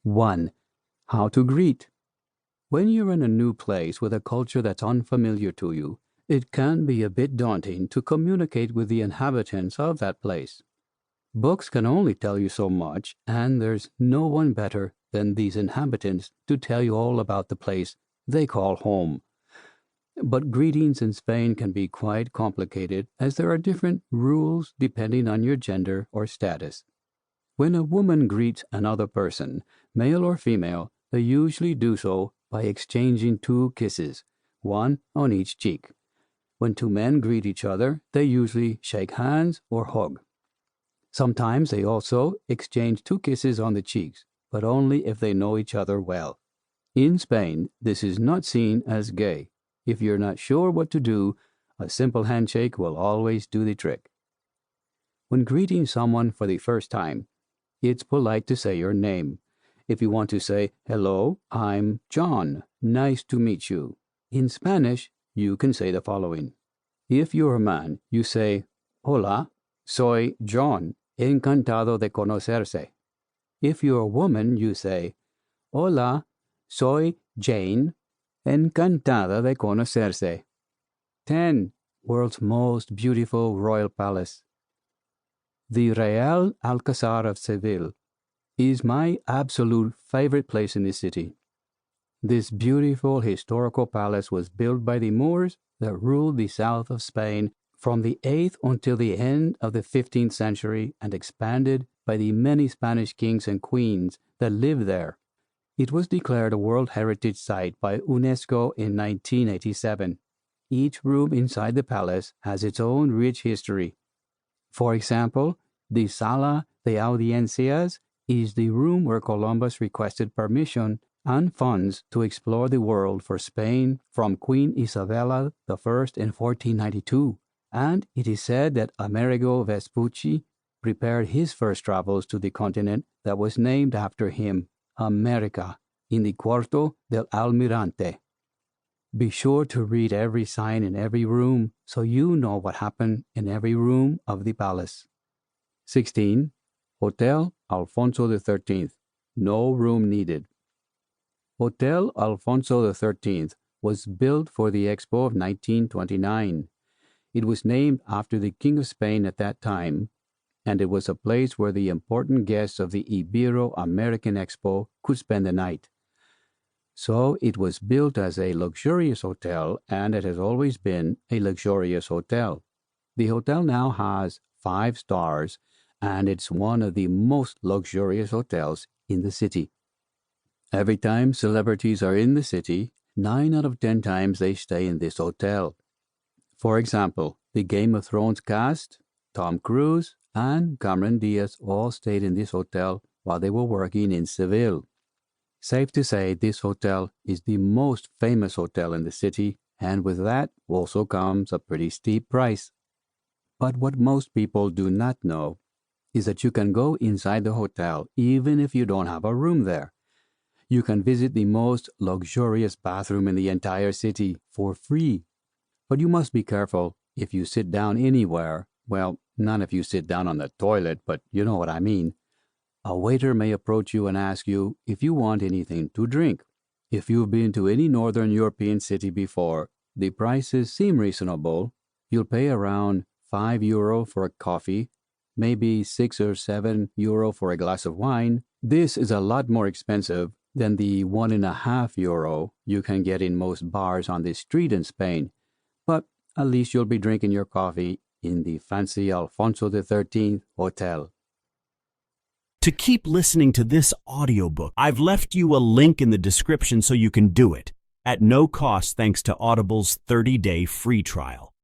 1. How to greet. When you're in a new place with a culture that's unfamiliar to you, it can be a bit daunting to communicate with the inhabitants of that place. Books can only tell you so much, and there's no one better than these inhabitants to tell you all about the place they call home. But greetings in Spain can be quite complicated, as there are different rules depending on your gender or status. When a woman greets another person, male or female, they usually do so by exchanging 2 kisses, one on each cheek. When 2 men greet each other, they usually shake hands or hug. Sometimes they also exchange 2 kisses on the cheeks, but only if they know each other well. In Spain, this is not seen as gay. If you're not sure what to do, a simple handshake will always do the trick. When greeting someone for the first time, it's polite to say your name. If you want to say, "Hello, I'm John. Nice to meet you." In Spanish, you can say the following. If you're a man, you say, "Hola, soy John. Encantado de conocerse." If you're a woman, you say, "Hola, soy Jane. Encantada de conocerse." 10. World's most beautiful royal palace. The Real Alcázar of Seville is my absolute favorite place in the city. This beautiful historical palace was built by the Moors that ruled the south of Spain from the 8th until the end of the 15th century and expanded by the many Spanish kings and queens that lived there. It was declared a World Heritage Site by UNESCO in 1987. Each room inside the palace has its own rich history. For example, the Sala de Audiencias is the room where Columbus requested permission and funds to explore the world for Spain from Queen Isabella I in 1492, and it is said that Amerigo Vespucci prepared his first travels to the continent that was named after him, America, in the Cuarto del Almirante. Be sure to read every sign in every room so you know what happened in every room of the palace. 16. Hotel Alfonso XIII. No room needed. Hotel Alfonso XIII was built for the Expo of 1929. It was named after the King of Spain at that time, and it was a place where the important guests of the Ibero-American Expo could spend the night. So it was built as a luxurious hotel, and it has always been a luxurious hotel. The hotel now has 5 stars, and it's one of the most luxurious hotels in the city. Every time celebrities are in the city, 9 out of 10 times they stay in this hotel. For example, the Game of Thrones cast, Tom Cruise, and Cameron Diaz all stayed in this hotel while they were working in Seville. Safe to say, this hotel is the most famous hotel in the city, and with that also comes a pretty steep price. But what most people do not know is that you can go inside the hotel even if you don't have a room there. You can visit the most luxurious bathroom in the entire city for free. But you must be careful if you sit down anywhere. Well, not if you sit down on the toilet, but you know what I mean. A waiter may approach you and ask you if you want anything to drink. If you've been to any Northern European city before, the prices seem reasonable. You'll pay around €5 for a coffee, maybe €6 or €7 for a glass of wine. This is a lot more expensive than the €1.50 you can get in most bars on the street in Spain. But at least you'll be drinking your coffee in the fancy Alfonso XIII hotel. To keep listening to this audiobook, I've left you a link in the description so you can do it at no cost thanks to Audible's 30-day free trial.